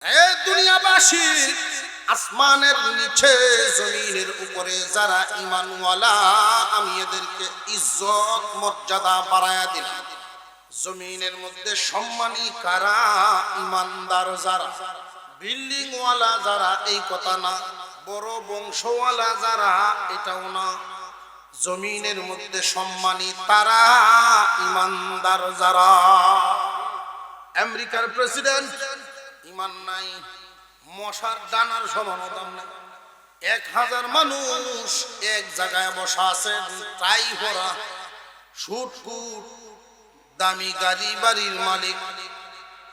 এ দুনিয়াবাসী, আসমানের নিচে জমিনের উপরে যারা ঈমানওয়ালা, আমি এদেরকে ইজ্জত মর্যাদা বাড়ায়া দিলাম। জমিনের মধ্যে সম্মানী কারা? ঈমানদার যারা। বিল্ডিংওয়ালা যারা এই কথা না, বড় বংশওয়ালা যারা এটাও না। জমিনের মধ্যে সম্মানী তারা ঈমানদার যারা। আমেরিকার প্রেসিডেন্ট ঈমান নাই, মশার ডানার সমান দাম নাই। 1000 মানুষ এক জায়গায় বসা আছেন, টাই ভরা, শুটকুট, দামি গাড়ি বাড়ির মালিক,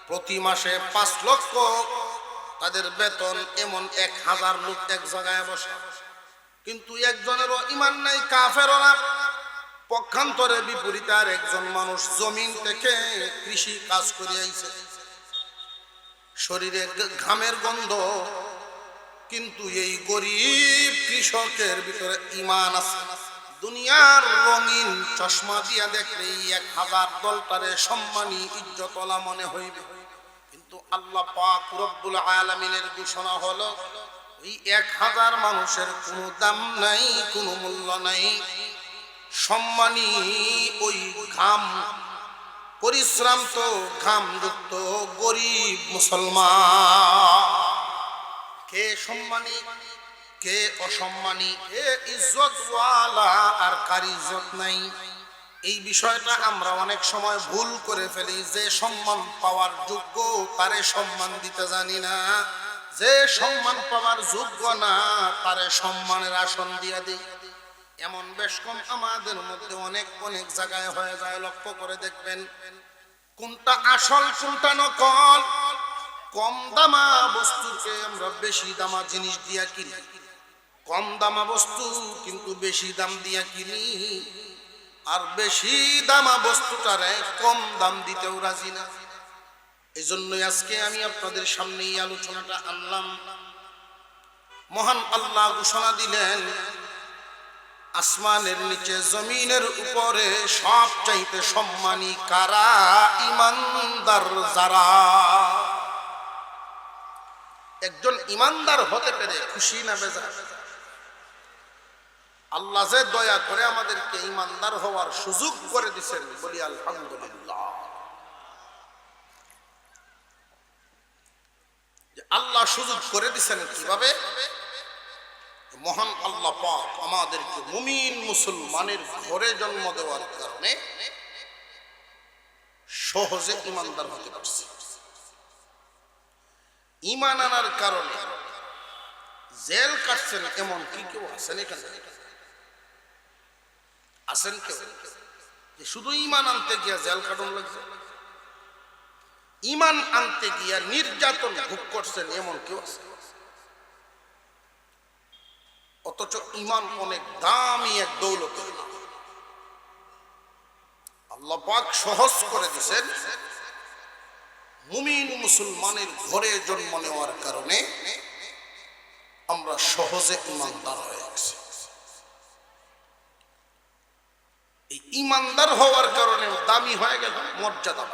প্রতি মাসে 5 লক্ষ তাদের বেতন। এমন 1000 লোক এক জায়গায় বসা, কিন্তু একজনেরও ঈমান নাই, কাফেরও না। পক্ষান্তরে বিপরীতে আর একজন মানুষ জমিন থেকে কৃষি কাজ করে আইছে, শরীরে ঘামের গন্ধ, কিন্তু এই গরিব কৃষকের ভিতরে ঈমান আছে। দুনিয়ার রঙিন চশমা দিয়া দেখলে 1000 দলটারে সম্মানী ইজ্জতওয়ালা মনে হইবে, কিন্তু আল্লাহ পাক রব্বুল আলামিনের ঘোষণা হলো এই 1000 মানুষের কোনো দাম নাই, কোনো মূল্য নাই। সম্মানী ওই ঘাম পরিশ্রাম তো ঘামযুক্ত গরিব মুসলমান। কে সম্মানী, কে অসম্মানী, কে ইজ্জতওয়ালা আর কার ইজ্জত নাই, এই বিষয়টা আমরা অনেক সময় ভুল করে ফেলি। যে সম্মান পাওয়ার যোগ্য তারে সম্মান দিতে জানি না, যে সম্মান পাওয়ার যোগ্য না তারে সম্মানের আসন দিয়ে দিই। এমন বেশ কম আমাদের মধ্যে অনেক অনেক জায়গায় হয়ে যায়, লক্ষ্য করে দেখবেন কোনটা আসল কোনটা নকল। কম দামা বস্তুকে আমরা বেশি দামা জিনিস দিয়া কিনি, কম দামা বস্তু কিন্তু বেশি দাম দিয়া কিনি, আর বেশি দামা বস্তুটারে কম দাম দিতেও রাজি না। এই জন্যই আজকে আমি আপনাদের সামনে এই আলোচনাটা আনলাম। মহান আল্লাহ ঘোষণা দিলেন, আসমানের নিচে জমিনের উপরে সবচাইতে সম্মানী কারা? ঈমানদার যারা। একজন ঈমানদার হতে পেরে খুশি না বেজার? আল্লাহ যে দয়া করে আমাদেরকে ঈমানদার হওয়ার সুযোগ করে দিয়েছেন, বলি আলহামদুলিল্লাহ। আল্লাহ সুযোগ করে দিয়েছেন কিভাবে? মহান আল্লাহ পাক আমাদেরকে মুমিন মুসলমানের ঘরে জন্ম দেওয়ার কারণে সহজে ঈমানদার হতে পারছে। ঈমান আনার কারণে জেল কাটছেন এমন কি কেউ আছেন এখানে? আছেন কেউ যে শুধু ঈমান আনতে গিয়া জেল কাটন লাগছে? ঈমান আনতে গিয়া নির্যাতন ভোগ করছেন এমন কেউ আছে? অথচ ঈমান অনেক দামি এক দৌলত। আল্লাহ পাক সহজ করে দিয়েছেন, মুমিন মুসলমানের ঘরে জন্ম নেওয়ার কারণে আমরা সহজে ঈমানদার হয়ে গেছি। এই ঈমানদার হওয়ার কারণে দামি হয়ে গেল, মর্যাদা।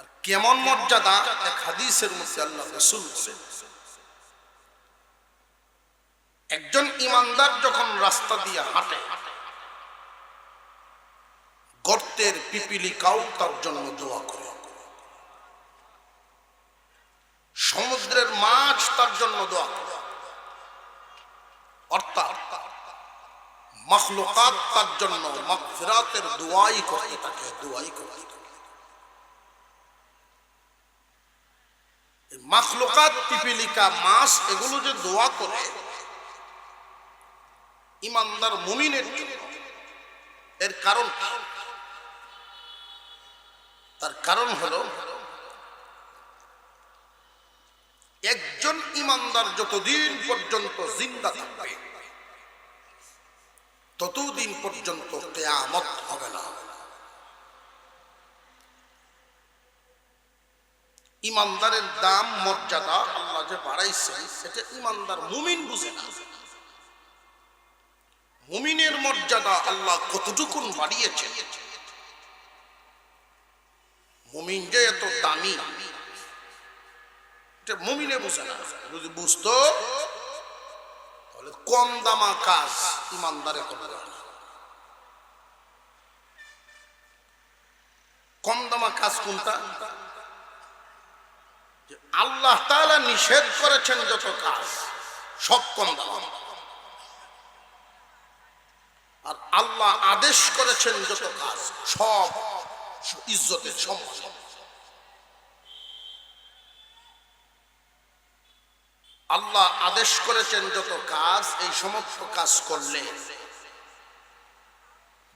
আর কেমন মর্যাদা? এক হাদিসের মধ্যে আল্লাহ রাসূল বলেন, একজন ঈমানদার যখন রাস্তা দিয়ে হাঁটে, গর্তের পিপিলিকাও তার জন্য দোয়া করে, সমুদ্রের মাছ তার জন্য দোয়া করে, অর্থাৎ মাখলুকাত তার জন্য মাগফিরাতের দোয়াই করতে থাকে, দোয়াই করতে থাকে। মাখলুকাত, পিপিলিকা, মাছ এগুলো যে দোয়া করে ঈমানদার মুমিনের জন্য, এর কারণ কি? তার কারণ হলো, একজন ঈমানদার যতদিন পর্যন্ত জিন্দা থাকবে ততদিন পর্যন্ত কিয়ামত হবে না। ঈমানদারের দাম মর্যাদা আল্লাহ যে বাড়াইছে, সেটা ঈমানদার মুমিন বুঝে না। মুমিনের মর্যাদা আল্লাহ কতটুকুন বাড়িয়েছে, মুমিন যে এত দামি এটা মুমিনে বুঝে না। যদি বুঝতো তাহলে কম দামা কাজ ইমানদারে করবে না। কম দামা কাজ কোনটা? আল্লাহ তাআলা নিষেধ করেছেন যত কাজ সব কম দাম, আর আল্লাহ আদেশ করেছেন যত কাজ সব ইজ্জতের সম্মান। আল্লাহ আদেশ করেছেন যত কাজ, এই সমস্ত কাজ করলে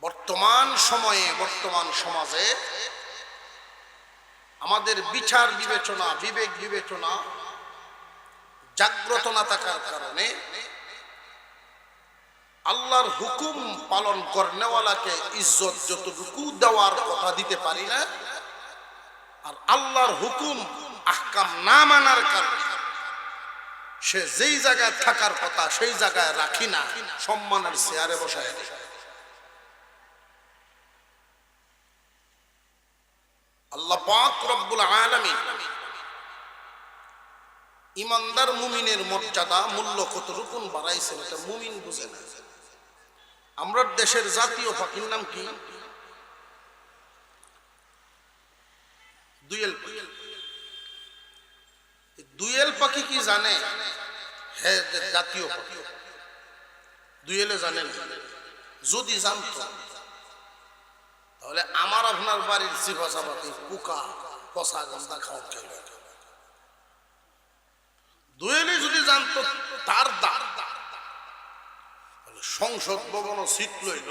বর্তমান সময়ে বর্তমান সমাজে আমাদের বিচার বিবেচনা বিবেক বিবেচনা জাগ্রত না থাকার কারণে আল্লাহর হুকুম পালন করনেওয়ালাকে ইজ্জত যতটুকু দেওয়ার কথা দিতে পারি না, আর আল্লাহর হুকুম আহকাম না মানার কারণে সে যেই জায়গায় থাকার কথা সেই জায়গায় রাখি না, সম্মানের চেয়ারে বসায় দেয়। আল্লাহ পাক রব্বুল আলামিন ইমানদার মুমিনের মর্যাদা মূল্য কতটুকু বাড়াইছেন এটা মুমিন বুঝে না। আমরা দেশের জাতীয় পাখির নাম কি? দুয়েল পাখি। দুয়েল পাখি কি জানে? হ্যাঁ, জাতীয় পাখি। দুয়েলে জানেন? যদি জানতো তাহলে আমার আপনার বাড়ির চিপা পাখি পোকা পচা গন্ধা খাওয়া খেলো। দুয়েলে যদি জানতো তার দাম, সংসদ ভবন সিট লইল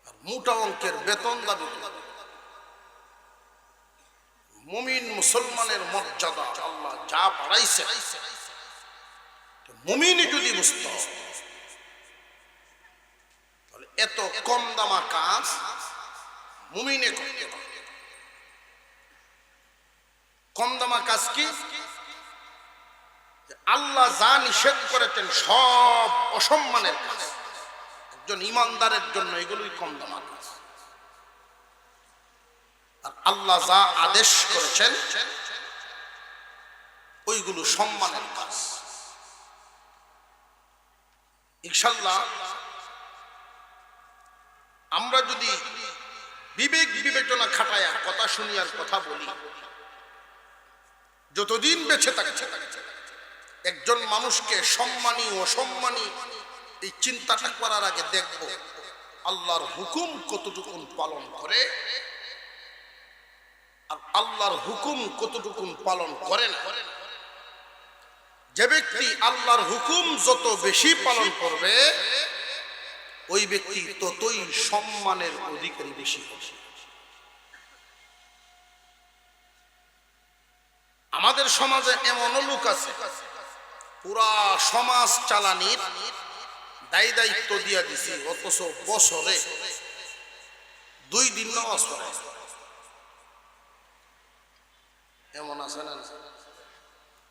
আর মোটা অঙ্কের বেতন দাবি। মুমিন মুসলমানের মর্যাদা আল্লাহ যা বাড়াইছে, মুমিনই যদি বুঝত তাহলে এত কম দামা কাজ মুমিনে করতে পারত। কম দামা কাজ কি? আল্লাহ যা নিষেধ করেছেন সব অসম্মানের কাজ, একজন ইমানদারের জন্য এগুলোই কম দামা কাজ। আর আল্লাহ যা আদেশ করেছেন ওইগুলো সম্মানের কাজ। ইনশাআল্লাহ আমরা যদি বিবেক বিবেচনা খাটায়া কথা শুনি আর কথা বলি, যতদিন বেঁচে থাকছে একজন মানুষকে সম্মানী অসম্মানী এই চিন্তাটা করার আগে দেখব আল্লাহর হুকুম কতটুকু পালন করে আর আল্লাহর হুকুম কতটুকু পালন করে না। যে ব্যক্তি আল্লাহর হুকুম যত বেশি পালন করবে ওই ব্যক্তি ততই সম্মানের অধিকারী বেশি হবে। আমাদের সমাজে এমন লোক আছে পুরা সমাজ চালানির দায় দায়িত্ব দিয়া দিছি, অথচ বছরে 2 দিন নামাজ পড়ে। এমন আছে না?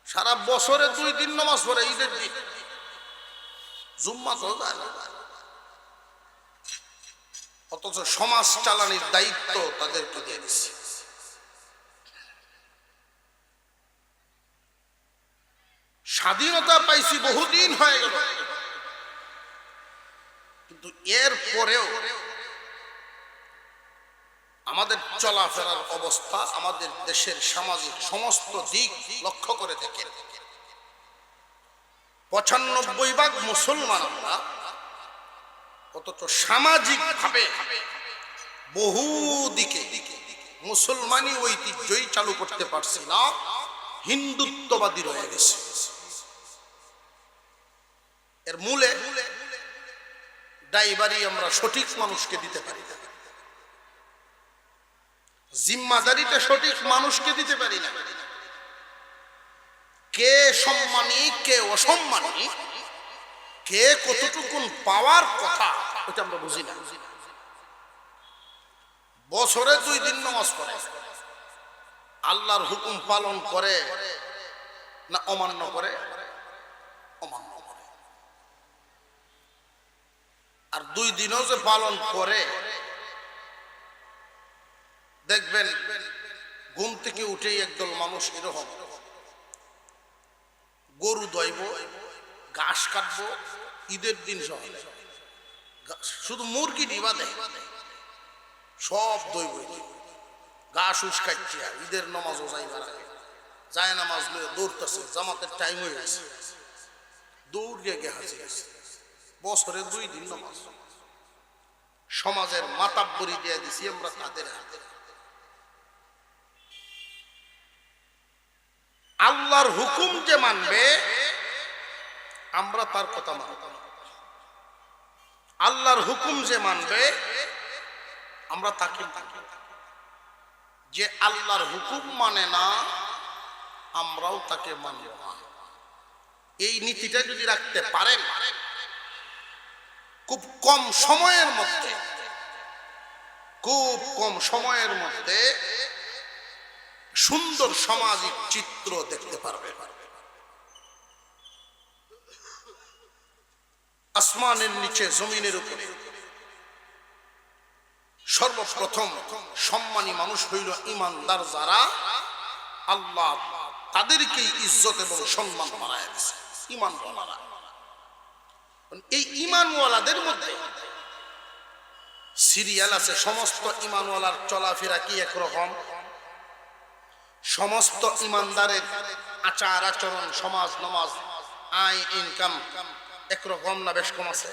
সারা বছরে 2 দিন নামাজ পড়ে, ঈদের দিন জুম্মা তো যায় না, অথচ সমাজ চালানির দায়িত্ব তাদেরকে দিয়ে দিচ্ছে। স্বাধীনতা পাইছি বহুদিন হয়ে গেল, কিন্তু এর পরেও আমাদের চলাফেরার অবস্থা, আমাদের দেশের সামাজিক সমস্ত দিক লক্ষ্য করে দেখেন, 95% মুসলমান আমরা, অথচ সামাজিক ভাবে বহু দিকে মুসলমানি ঐতিহ্যই চালু করতে পারছি না, হিন্দুত্ববাদী রয়ে গেছে। এর মূলে দায়ভারি আমরা সঠিক মানুষকে দিতে পারি না, জিম্মাদারিটা সঠিক মানুষকে দিতে পারি না। কে সম্মানী কে অসম্মানী, কে কতটুকু পাওয়ার কথা ওটা আমরা বুঝি না। বছরে 2 দিন নামাজ পড়ে, আল্লাহর হুকুম পালন করে না অমান্য করে? অমান্য করে। আর 2 দিনও যে পালন করে, দেখবেন ঘুম থেকে উঠেই একদল মানুষ এরকম গরু দইব, ঘাস কাটবো, ঈদের দিন সকালে শুধু মুরগি ডিবা দেয়, সব দইব, ঘাস উস্কাচ্ছে। ঈদের নামাজও যাইবার আগে যায় নামাজ লয়ে দৌড়তেছে, জামাতের টাইম হয়ে গেছে, দৌড়িয়ে গিয়ে হাজির আছে। বছরে 2 দিন নামাজ, সমাজের মাতাব্বরি দিয়ে দিছি আমরা তাদের হাতে। আল্লাহর হুকুম যে মানবে আমরা তার কথা মানব, আল্লাহর হুকুম যে মানবে আমরা তাকে মানব। যে আল্লাহর হুকুম মানে না আমরাও তাকে মানব না। এই নীতিটা যদি রাখতে পারেন, খুব কম সময়ের মধ্যে, খুব কম সময়ের মধ্যে সুন্দর সামাজিক চিত্র দেখতে পারবে। আসমানের নিচে জমিনের উপরে সর্বপ্রথম সম্মানী মানুষ হইল ইমানদার যারা আল্লাহ তাদেরকেই ইজ্জত এবং সম্মান বানায় দিয়েছে ইমানওয়ালারা। এই ইমানওয়ালাদের মধ্যে সিরিয়াল আছে। সমস্ত ইমানওয়ালার চলাফেরা কি একরকম? সমস্ত ইমানদারের আচার আচরণ, সমাজ নামাজ, আয় ইনকাম একরকম না বেশ কম আছে?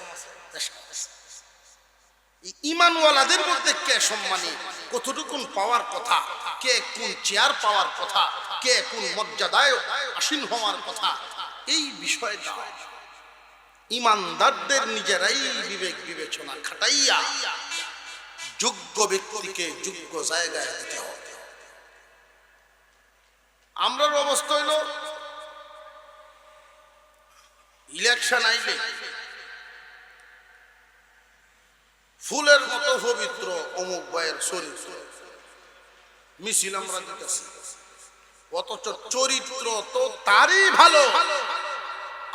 ইমানওয়ালাদের মধ্যে কে সম্মানী, কতটুকুন পাওয়ার কথা, কে কোন চেয়ার পাওয়ার কথা, কে কোন মর্যাদায় আসীন হওয়ার কথা, এই বিষয়টা ইমানদারদের নিজেরাই বিবেক বিবেচনা খাটাইয়া যোগ্য ব্যক্তিকে যোগ্য জায়গায় দিতে হবে। আমরার অবস্থা হইল ইলেকশন আইলে ফুলের মতো পবিত্র অমুক ভাইয়ের চরিত্র মিছিল আমরা দিতেছি, অথচ চরিত্র তো তারই ভালো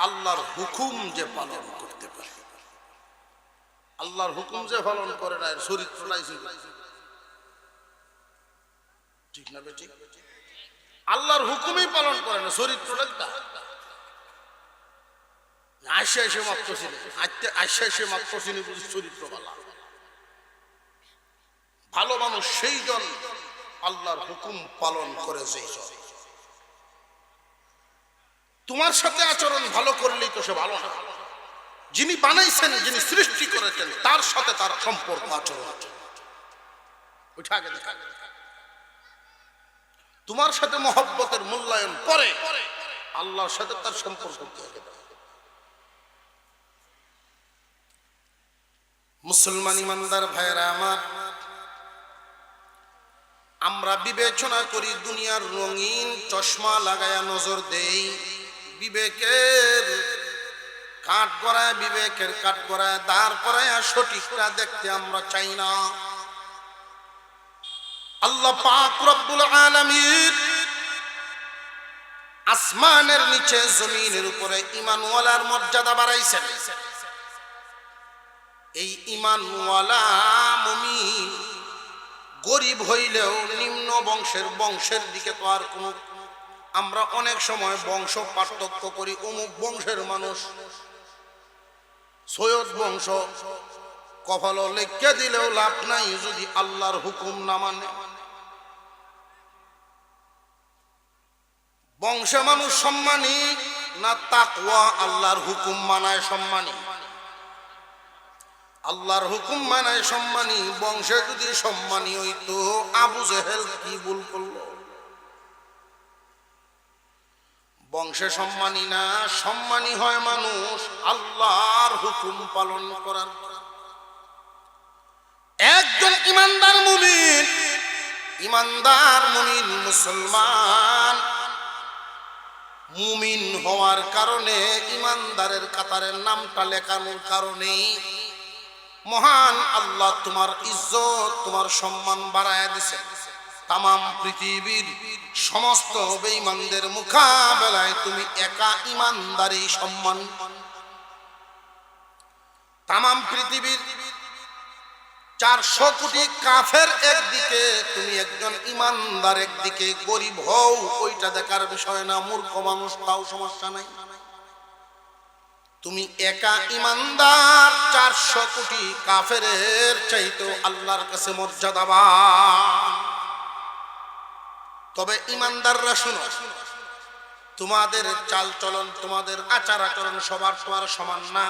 আল্লাহর হুকুম যে পালন করতে পারে। আল্লাহর হুকুম যে পালন করে না, চরিত্রটাই ঠিক না বেঠিক? আল্লাহর হুকুমই পালন করে না, চরিত্রটা আইসা এসে মাত্র ছিল, আইসা এসে মাত্র চিনি বুঝি চরিত্র ভালো মানুষ সেই জন আল্লাহর হুকুম পালন করে। যেই তোমার সাথে আচরণ ভালো করলেই তো সে ভালো না, যিনি বানাইছেন, যিনি সৃষ্টি করেছেন তার সাথে তার সম্পর্ক আচরণ ওইটা আগে দেখা। তোমার সাথে মহব্বতের মূল্যায়ন পরে, আল্লাহর সাথে তার সম্পর্ক কি? মুসলমান ইমানদার ভাইরা আমার, আমরা বিবেচনা করি, দুনিয়ার রঙিন চশমা লাগায়া নজর দেই, বিবেকের কাঠ গড়ায়, বিবেকের কাঠ গড়ায় দাঁড় করায় সঠিকটা দেখতে আমরা চাই না। আল্লাহ পাক রব্বুল আলামিন আসমানের নিচে জমিনের উপরে ঈমানওয়ালার মর্যাদা বাড়াইছেন। এই ঈমানওয়ালা মুমিন গরিব হইলেও নিম্ন বংশের দিকে তো আর কোনো, আমরা অনেক সময় বংশ পার্থক্য করি, অমুক বংশের মানুষ সৈয়দ বংশ, কপাল লেখা দিলেও লাভ নাই যদি আল্লাহর হুকুম না মানে। বংশে মানুষ সম্মানী না তাকওয়া আল্লাহর হুকুম মানায় সম্মানী? আল্লাহর হুকুম মানায় সম্মানী। বংশে যদি সম্মানী হইতো আবু জেহেল কি ভুল করলো? বংশে সম্মানী না, সম্মানী হয় মানুষ আল্লাহর হুকুম পালন করার। একজন ইমানদার মুমিন, ইমানদার মুমিন মুসলমান, মুমিন হওয়ার কারণে, ইমানদারের কাতারের নামটা লেখানোর কারণে মহান আল্লাহ তোমার ইজ্জত, তোমার সম্মান বাড়ায় দিছে। তামাম পৃথিবীর সমস্ত বেঈমানদের মোকাবেলায় তুমি একা ইমানদারই সম্মান। তামাম পৃথিবীর 400 কোটি কাফের একদিকে, তুমি একজন ইমানদার একদিকে, গরিব হও ওইটা দেখার বিষয় না, মূর্খ মানুষ তাও সমস্যা নাই। তুমি একা ইমানদার 400 কোটি কাফেরের চাইতেও আল্লাহর কাছে মর্যাদাবান। তবে ইমানদাররা শুনো, তোমাদের চাল চলন, তোমাদের আচার আচরণ সবার সমান না।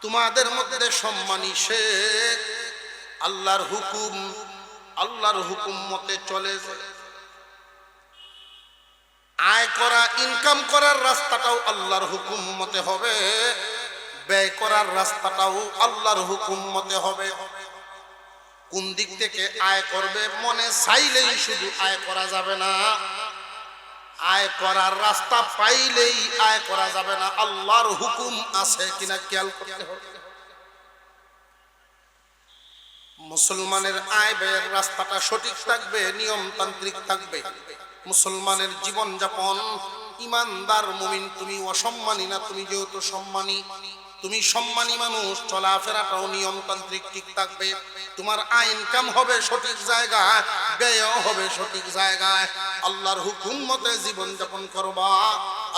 তোমাদের মধ্যে সম্মানী সে আল্লাহর হুকুম মতে চলে। আয় করা, ইনকাম করার রাস্তাটাও আল্লাহর হুকুম মতে হবে, ব্যয় করার রাস্তাটাও আল্লাহর হুকুম মতে হবে। কোন দিক থেকে আয় করবে মনে চাইলেই শুধু আয় করা যাবে না, আয় করার রাস্তা পাইলেই আয় করা যাবে না, আল্লাহর হুকুম আছে কিনা খেয়াল করতে হবে। মুসলমানের আয় ব্যয়ের রাস্তাটা সঠিক থাকবে, নিয়মতান্ত্রিক থাকবে। মুসলমানের জীবন যাপন, ইমানদার মুমিন, তুমি অসম্মানী না, তুমি যেহেতু সম্মানী, তুমি সম্মানী মানুষ, চলাফেরাটাও নিয়মতান্ত্রিক ঠিক থাকবে। তোমার আয় ইনকাম হবে সঠিক জায়গায়, ব্যয়ও হবে সঠিক জায়গায়। আল্লাহর হুকুম মতে জীবন যাপন করবা,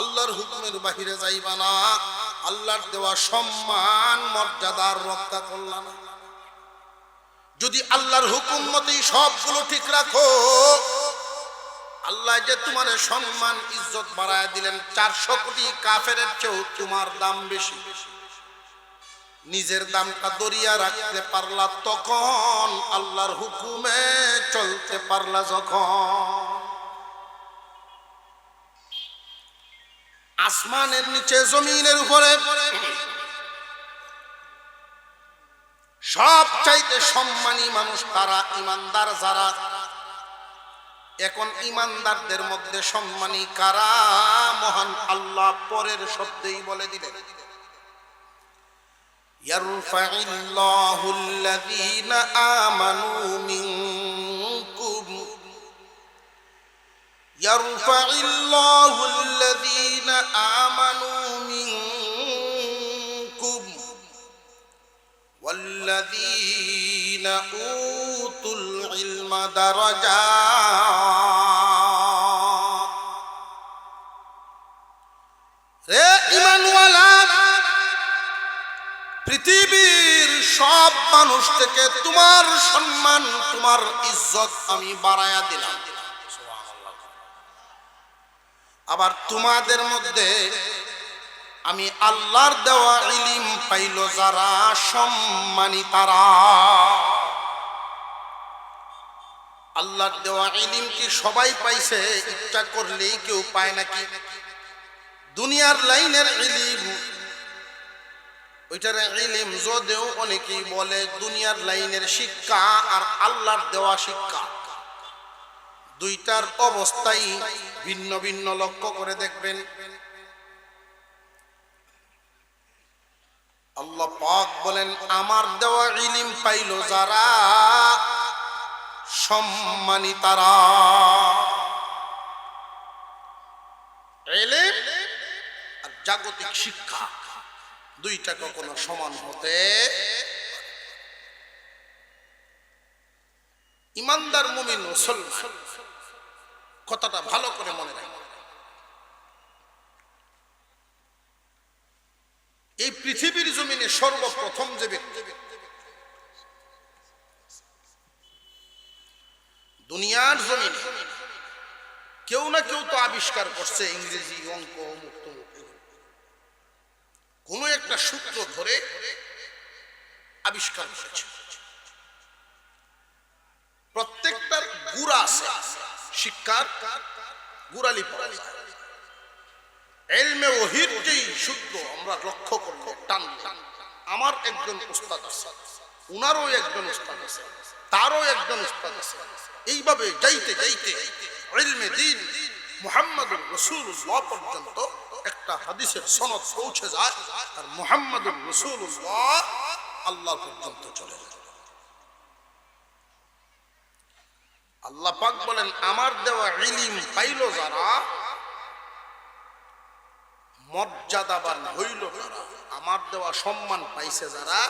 আল্লাহর হুকুমের বাহিরে যাইবা না, আল্লাহর দেওয়া সম্মান মর্যাদার রক্ষা করলা না। যদি আল্লাহর হুকুম মতেই সবগুলো ঠিক রাখো, আল্লাহ যে তোমার সম্মান ইজ্জত বাড়ায় দিলেন, 400 কোটি কাফেরের চেয়েও তোমার দাম বেশি। নিজের দামটা দরিয়া রাখতে পারলা তখন, আল্লাহর হুকুমে চলতে পারলা যখন। আসমানের নিচে জমিনের উপরে সব চাইতে সম্মানী মানুষ তারা ইমানদার যারা। এখন ইমানদারদের মধ্যে সম্মানী কারা? মহান আল্লাহ পরের শব্দেই বলে দিলেন, ইয়ারফাইল্লাহুল্লাযীনা আমানু মিনকুম, ইয়ারফাইল্লাহুল্লাযীনা আমানু মিনকুম ওয়াল্লাযীনা উতুল ইলমা দারাজাত। রে ঈমানওয়ালা, পৃথিবীর সব মানুষ থেকে তোমার সম্মান, তোমার ইজ্জত আমি বাড়ায়া দিলাম। আবার তোমাদের মধ্যে আমি আল্লাহর দেওয়া ইলম পাইল যারা, সম্মানী তারা। আল্লাহর দেওয়া ইলম কি সবাই পাইছে? ইচ্ছা করলেই কেউ পায় নাকি? দুনিয়ার লাইনের ইলম, ওইটার ইলম যদিও অনেকেই বলে দুনিয়ার লাইনের শিক্ষা আর আল্লাহর দেওয়া শিক্ষা, দুইটার অবস্থাই ভিন্ন ভিন্ন। লক্ষ্য করে দেখবেন, আল্লাহ পাক বলেন আমার দেওয়া ইলম পাইল যারা, সম্মানী তারা। ইলম আর জাগতিক শিক্ষা দুইটা কখনো সমান হতে। ইমানদার মুমিন মুসলমান, কথাটা ভালো করে মনে রাখবেন। এই পৃথিবীর জমিনে সর্বপ্রথম যে ব্যক্তি, দুনিয়ার জমিনে কেউ না কেউ তো আবিষ্কার করছে, ইংরেজি, অঙ্ক, মুক্ত, কোন একটা সূত্র ধরে আবিষ্কার করেছে। প্রত্যেকটার গুড়া আছে, শিক্ষার গুড়ালি পাওয়া যায়। ইলমে ওহীর যেই সূত্র আমরা লক্ষ্য করলে টান, আমার একজন উস্তাদ আছে, উনারও একজন উস্তাদ আছে, তারও একজন উস্তাদ আছে। এইভাবে যাইতে যাইতে ইলমে দ্বীন মুহাম্মদুর রাসূলুল্লাহ পর্যন্ত একটা হাদিসের সনদ পৌঁছে যায়, আর মুহাম্মদুর রাসূলুল্লাহ আল্লাহ পর্যন্ত চলে যায়। আল্লাহ পাক বলেন আমার দেওয়া ইলম পাইল যারা, মর্যাদাবান হইল যারা, আমার দেওয়া সম্মান পাইছে যারা,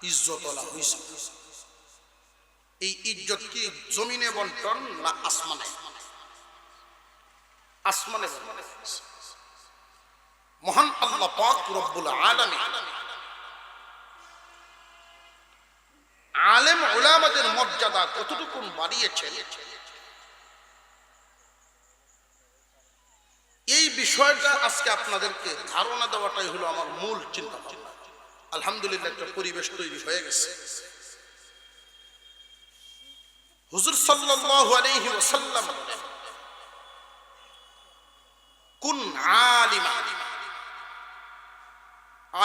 ইজ্জতওয়ালা হইছে। এই ইজ্জত কি জমিনে বন্টন না আসমানে? আসমানে। মহান আল্লাহ পাক রব্বুল আলামিন আলেম উলামাদের মর্যাদা কতটুকু বাড়িয়েছেন, এই বিষয়টা আজকে আপনাদেরকে ধারণা দেওয়াটাই হলো আমার মূল চিন্তা ভাবনা। আলহামদুলিল্লাহ একটা পরিবেশ তৈরি হয়ে গেছে। হুজুর সাল্লাল্লাহু আলাইহি ওয়াসাল্লাম বলেন, কুন আলিমা,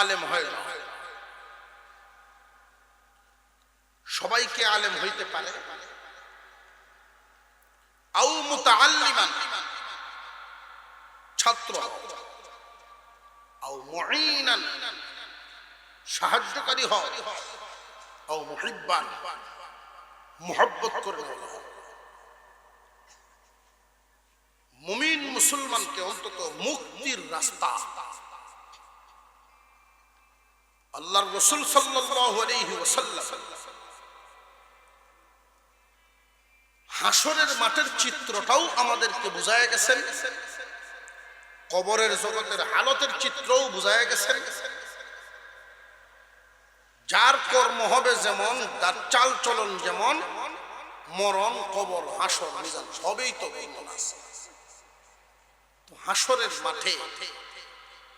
আলেম হয়ে যাও। সবাইকে আলেম হইতে পারে, আও মুতাআল্লিমান, ছাত্র, আও মুঈনান, সাহায্যকারী হও, আও মুহিব্বান, মুহাব্বত করে নাও। মুমিন মুসলমানকে অন্তত মুক্তির রাস্তা আল্লাহর রাসূল সাল্লাল্লাহু আলাইহি ওয়াসাল্লাম হাসরের মাঠের চিত্রটাও আমাদেরকে বুঝায় গেছেন, কবরের জগতের হালতের চিত্রও বুঝায় গেছেন। যার কর্ম হবে যেমন, তার চাল চলন যেমন, মরণ, কবর, হাসর, মিজান সবই তো আছে। তো হাসরের মাঠে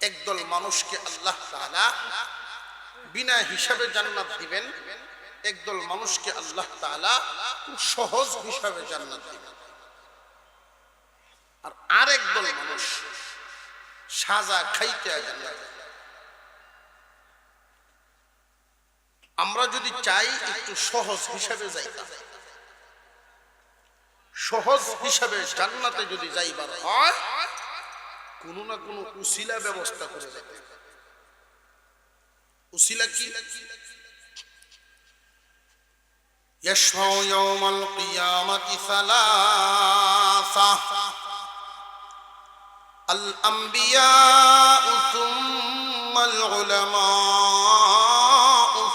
একদল মানুষকে আল্লাহ তাআলা বিনা হিসাবে জান্নাত দিবেন, একদল মানুষকে আল্লাহ তাআলা সহজ হিসাবে জান্নাত দিবেন, আর আরেক দল মানুষ সাজা খাইতে জান্নাত। আমরা যদি চাই একটু সহজ হিসাবে যাইতাম, সহজ হিসাবে জান্নাতে যদি যাইবার হয়, কোনো না কোনো উসিলা ব্যবস্থা করে যাবে। উসিলা কি? ইয়াশফাউ ইয়াওমাল কিয়ামাতি সালাসা, আল আমবিয়াউ সুম্মাল উলামা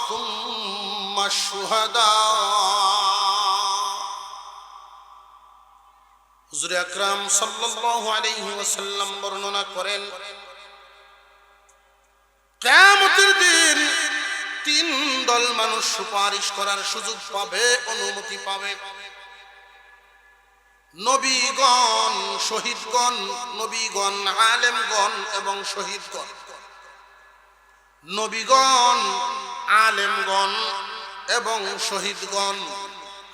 সুম্মা শুহাদা। হুজুর আকরাম সাল্লাল্লাহু আলাইহি ওয়াসাল্লাম বর্ণনা করেন, কিয়ামতের দিন তিন দল মানুষ সুপারিশ করার সুযোগ পাবে, অনুমতি পাবে। নবীগণ, শহীদগণ, নবীগণ, আলেমগণ এবং শহীদগণ। নবীগণ, আলেমগণ এবং শহীদগণ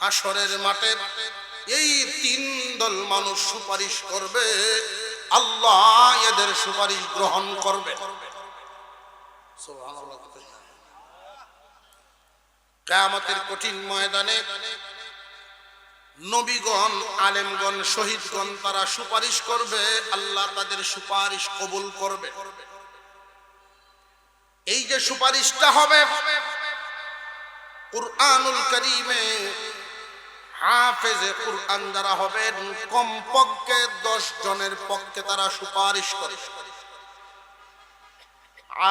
হাসরের মাঠে এই তিন দল মানুষ সুপারিশ করবে, আল্লাহ এদের সুপারিশ গ্রহণ করবে। সুবহানাল্লাহ। কিয়ামতের কঠিন ময়দানে নবীগণ, আলেমগণ, শহীদগণ তারা সুপারিশ করবে, আল্লাহ তাদের সুপারিশ কবুল করবে। এই যে সুপারিশটা হবে, কুরআনুল কারীমে হাফেজে কুরআন যারা হবেন কমপক্ষে 10 জনের পক্ষে তারা সুপারিশ করে।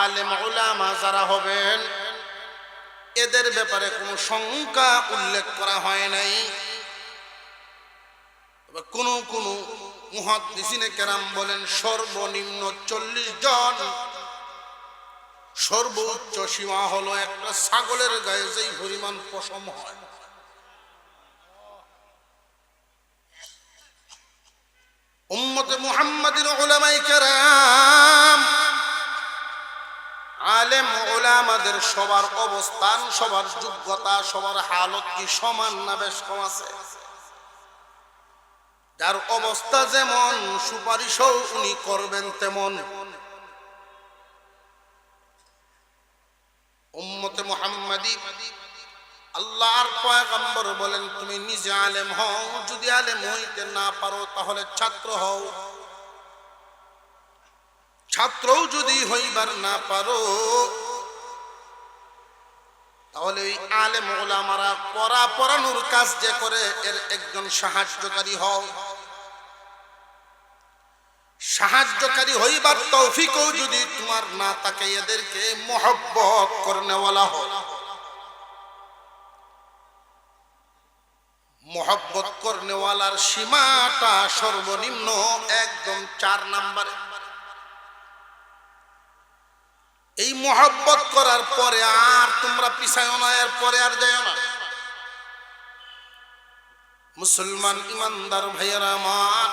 আলেম উলামা যারা হবেন এদের ব্যাপারে কোনো সংখ্যা উল্লেখ করা হয় নাই। কোন কোন মুহাদ্দিসিনে কেরাম বলেন সর্বনিম্ন 40 জন। সর্বোচ্চ সীমা হলো একটা ছাগলের গায়ে যেই পরিমাণ পশম হয়। উম্মতে মুহাম্মাদির উলামায়ে কেরাম, আলেম উলামাদের সবার অবস্থান, সবার যোগ্যতা, সবার হালত কি সমান না বেশ কম আছে? যার অবস্থা যেমন সুপারিশও উনি করবেন তেমন। উম্মতে মুহাম্মাদি আল্লাহর পয়গম্বর বলেন তুমি নিজে আলেম হও, যদি আলেম হইতে না পারো তাহলে ছাত্র হও। ছাত্রও যদি হইবার না পারো তাহলে ওই আলেম ওলামারা পড়ানোর কাজ যে করে এর একজন সাহায্যকারী হও। সাহায্যকারী হইবার তৌফিকও যদি তোমার না থাকে এদেরকে মহব্বত করনেওয়ালা হও। সীমাটা সর্বনিম্ন একদম 4 নম্বরে। এই মোহাব্বত করার পরে আর তোমরা পিছায়ও না, এর পরে আর যাও না। মুসলমান ইমানদার ভাইয়েরা আমার,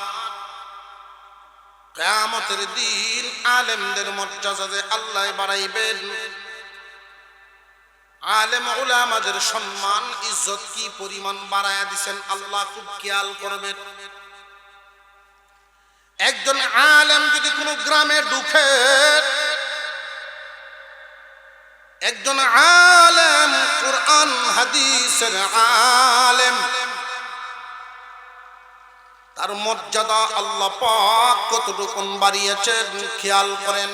কিয়ামতের দিন আলেমদের মর্যাদা আল্লাহ বাড়াইবেন। আলেম উলামাদের সম্মান ইজ্জত কি পরিমাণ বাড়ায়া দিবেন আল্লাহ খুব খেয়াল করবেন। একজন আলেম যদি কোনো গ্রামে ঢুকে, একজন আলেম কুরআন হাদিসের আলেম, তার মর্যাদা আল্লাহ পাক কতটুকু বাড়িয়েছেন খেয়াল করেন।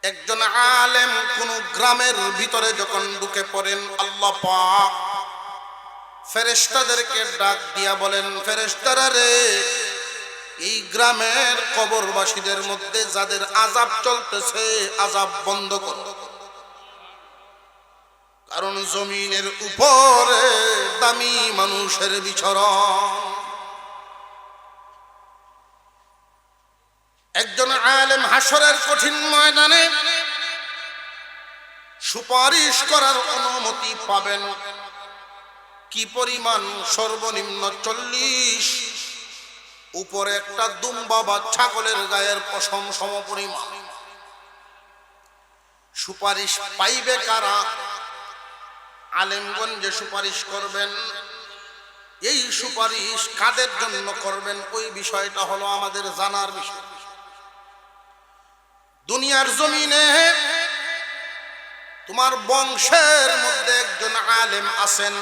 একজন আলেম কোন গ্রামের ভিতরে যখন ঢুকে পড়েন, আল্লাহ পাক ফেরেশতাদেরকে ডাক দিয়া বলেন, ফেরেশতারা রে, এই গ্রামের কবরবাসীদের মধ্যে যাদের আযাব চলতেছে আযাব বন্ধ করো, কারণ জমিনের উপরে দামি মানুষের বিচরণ। একজন আলেম হাসরের কঠিন ময়দানে সুপারিশ করার অনুমতি পাবেন। কি পরিমাণ? সর্বনিম্ন 40, উপরে একটা দুম্বা বা ছাগলের গায়ের পশম সম পরিমাণ। সুপারিশ পাইবে কারা? আলেমগণ যে সুপারিশ করবেন, এই সুপারিশ কাদের জন্য করবেন ওই বিষয়টা হলো আমাদের জানার বিষয়। দুনিয়ার জমিনে তোমার বংশের মধ্যে একজন আলেম আছেন,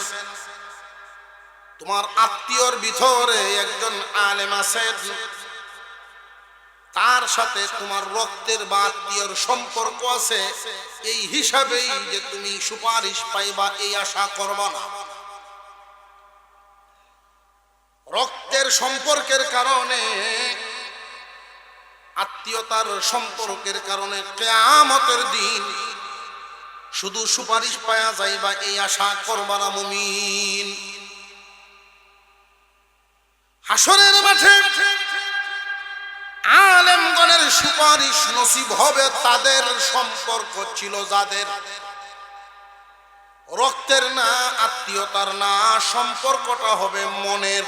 তোমার আত্মীয়র ভিতরে একজন আলেম আছেন, তার সাথে তোমার রক্তের বা আত্মীয়র সম্পর্ক আছে, এই হিসাবেই যে তুমি সুপারিশ পাইবা এই আশা করবা না। রক্তের সম্পর্কের কারণে, আত্মীয়তার সম্পর্কের কারণে কিয়ামতের দিন শুধু সুপারিশ পাওয়া যাইবা এই আশা করবা না মুমিন। হাসরের মাঠে আলেমগণের সুপারিশ নসিব হবে তাদের সম্পর্ক ছিল যাদের রক্তের না, আত্মীয়তার না, সম্পর্কটা হবে মনের।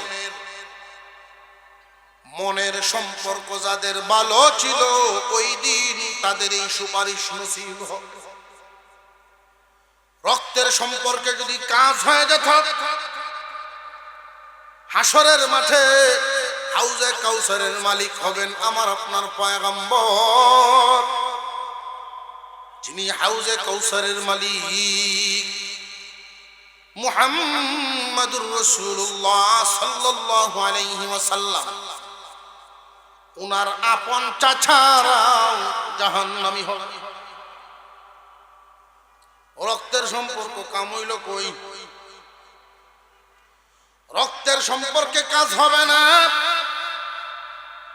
মনের সম্পর্ক যাদের ভালো ছিল ওই দিন তাদের এই সুপারিশ নসিব হবে। রক্তের সম্পর্কে যদি কাজ হয়ে যেত, হাসরের মাঠে হাউজে কাউসারের মালিক হবেন আমার আপনার পয়গম্বর, যিনি হাউজে কাউসারের মালিক মুহাম্মাদুর রাসূলুল্লাহ সাল্লাল্লাহু আলাইহি ওয়াসাল্লাম। উনার আপন চাচারাও জাহান্নামী হবে। রক্তের সম্পর্ক কাম হইল কই? রক্তের সম্পর্কে কাজ হবে না,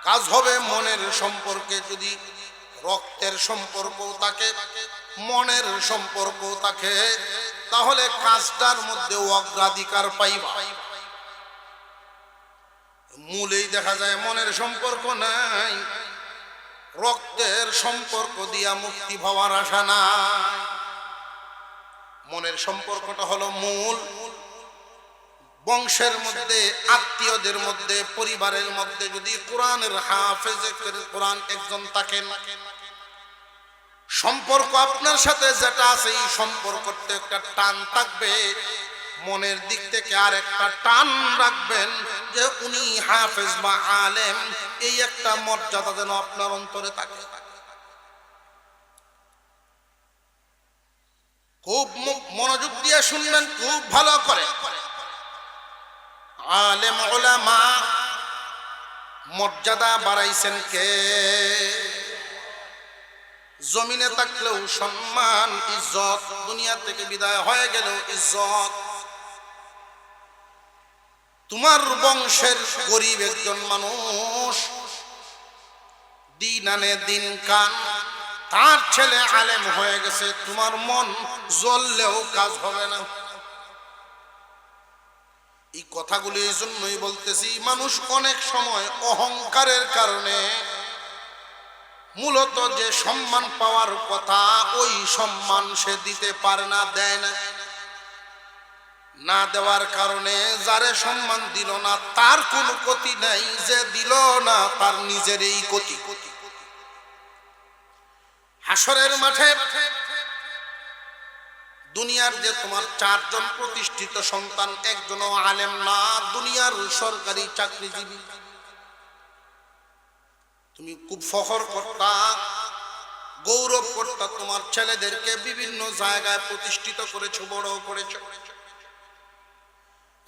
কাজ হবে মনের সম্পর্কে। যদি রক্তের সম্পর্ক থাকে, মনের সম্পর্ক থাকে, তাহলে কাজটার মধ্যে অগ্রাধিকার পাইবা। মূলেই দেখা যায় মনের সম্পর্ক নাই, রক্তের সম্পর্ক দিয়া মুক্তি পাওয়ার আশা নাই। মনের সম্পর্কটা হলো মূল। বংশের মধ্যে, আত্মীয়দের মধ্যে, পরিবারের মধ্যে যদি কোরআনের হাফেজ কোরআন একজন থাকেন, সম্পর্ক আপনার সাথে যেটা আছে এই সম্পর্কতে একটা টান থাকবে, মনের দিক থেকে আর একটা টান রাখবেন যে উনি হাফেজ বা আলেম, এই একটা মর্যাদা যেন আপনার অন্তরে থাকে। খুব মনোযোগ দিয়ে শুনবেন, খুব ভালো করে। আলেম উলামা মর্যাদা বাড়াইছেন কে? জমিনে থাকলেও সম্মান, ইজ্জত, দুনিয়া থেকে বিদায় হয়ে গেল ইজ্জত। তোমার বংশের গরিব একজন মানুষ দিন আনে দিন খান, তার ছেলে আলেম হয়ে গেছে, তোমার মন জ্বললেও কাজ হবে না। এই কথাগুলো এই জন্যই বলতেছি, মানুষ অনেক সময় অহংকারের কারণে মূলত যে সম্মান পাওয়ার কথা ওই সম্মান সে দিতে পারে না, দেয় না। না দেওয়ার কারণে যারে সম্মান দিল না তার কোনো ক্ষতি নাই, যে দিল না তার নিজেরই ক্ষতি। হাসরের মাঠে দুনিয়ার যে তোমার 4 জন প্রতিষ্ঠিত সন্তান, একজনও আলেম না, দুনিয়ার সরকারি চাকরিজীবী, তুমি খুব ফখর করতা, গৌরব করতা, তোমার ছেলেদেরকে বিভিন্ন জায়গায় প্রতিষ্ঠিত করেছো, বড় করেছো।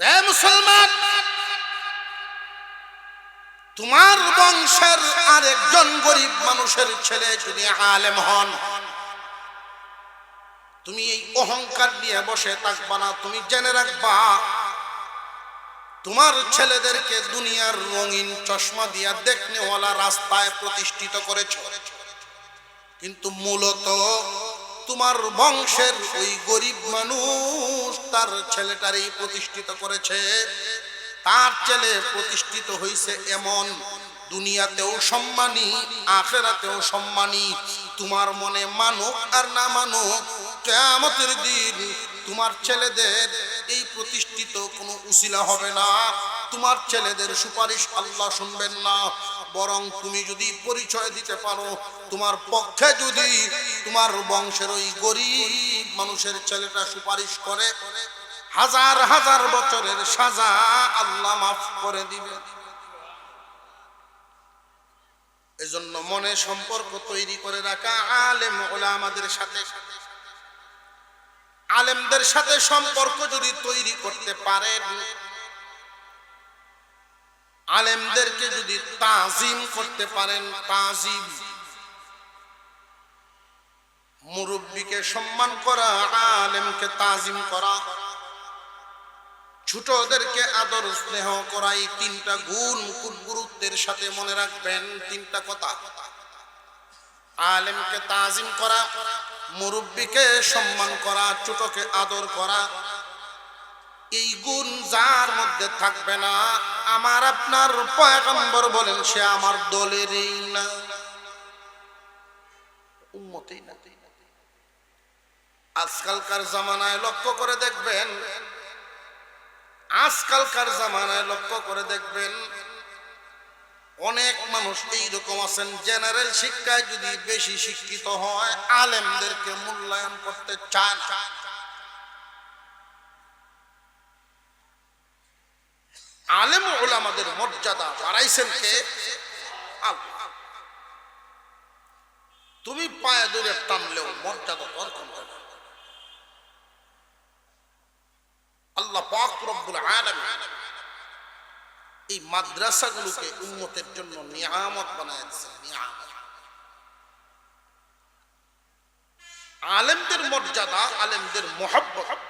হে মুসলমান, তোমার বংশের আরেকজন গরিব মানুষের ছেলে যদি আলেম হন, তুমি এই অহংকার নিয়ে বসে থাকবা না। তুমি জেনে রাখবা, তোমার ছেলেদেরকে দুনিয়ার রঙিন চশমা দিয়া দেখনেওয়ালা রাস্তায় প্রতিষ্ঠিত করেছো, কিন্তু মূলত তোমার বংশের ওই গরিব মানুষ তার ছেলেটারই প্রতিষ্ঠিত করেছে। তার ছেলে প্রতিষ্ঠিত হয়েছে এমন, দুনিয়াতেও সম্মানী, আখিরাতেও সম্মানী। তোমার মনে মানুক আর না মানুক, কিয়ামতের দিন তোমার ছেলেদের এই প্রতিষ্ঠিত কোনো উসিলা হবে না। তোমার ছেলেদের সুপারিশ আল্লাহ শুনবেন না। বরং তুমি যদি পরিচয় দিতে পারো, তোমার পক্ষে যদি তোমার বংশের ওই গরিব মানুষের ছেলেটা সুপারিশ করে, হাজার হাজার বছরের সাজা আল্লাহ মাফ করে দিবে। এজন্য মনে সম্পর্ক তৈরি করে রাখা, আলেম ওলামাদের সাথে, আলেমদের সাথে সম্পর্ক যদি তৈরি করতে পারেন, আলেমদেরকে যদি তাজিম করতে পারেন, তাজিম, মুরব্বিকে সম্মান করা, আলেমকে তাজিম করা, ছোটদেরকে আদর স্নেহ করা, এই 3টা গুণ খুব গুরুত্বের সাথে মনে রাখবেন। 3টা কথা: আলেমকে তাজিম করা, মুরব্বিকে সম্মান করা, ছোটকে আদর করা। এই গুণ যার মধ্যে থাকবে না, আমার আপনার পয়গম্বর বলেন সে আমার দলেরই না, উম্মতেই না। আজকালকার জামানায় লক্ষ্য করে দেখবেন, আজকালকার জামানায় লক্ষ্য করে দেখবেন, অনেক মানুষ এইরকম আছেন, জেনারেল শিক্ষায় যদি বেশি শিক্ষিত হয়, আলেমদেরকে মূল্যায়ন করতে চায় না। আলেম ওলামাদের মর্যাদা বাড়াইছেন কে? আল্লাহ। তুমি পায়ে ধরে টানলেও মর্যাদা তোর কমবে না। আল্লাহ পাক রব্বুল আলামিন এই মাদ্রাসাগুলোকে উম্মতের জন্য নিয়ামত বানায় দিয়েছেন, নিয়ামত। আলেমদের মর্যাদা, আলেমদের মহব্বত,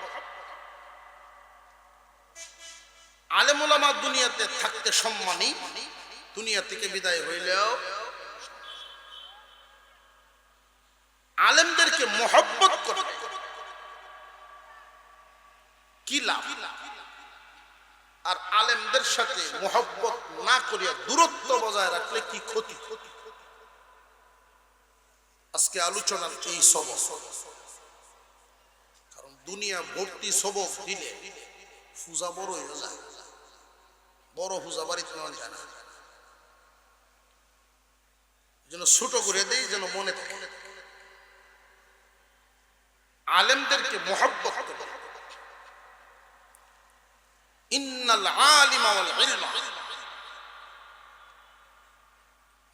আলেম ওলামা দুনিয়াতে থাকতে সম্মানী, দুনিয়া থেকে বিদায় হইলেও আলেমদেরকে মহব্বত করে কি লাভ? আর আলেমদের সাথে মহব্বত না করিয়া দূরত্ব বজায় রাখলে কি ক্ষতি? আজকে আলোচনার এই সবক, কারণ দুনিয়া ভর্তি সবক দিলে ফুজা বড় হয়ে যায়, বড় ফুজা বাড়িতে নেওয়া যায় না। যেন ছোট করে দেই, যেন মনে থাকে। আলেমদেরকে মহব্বত করবে। ইন্নাল আলিমা ওয়াল ইলমা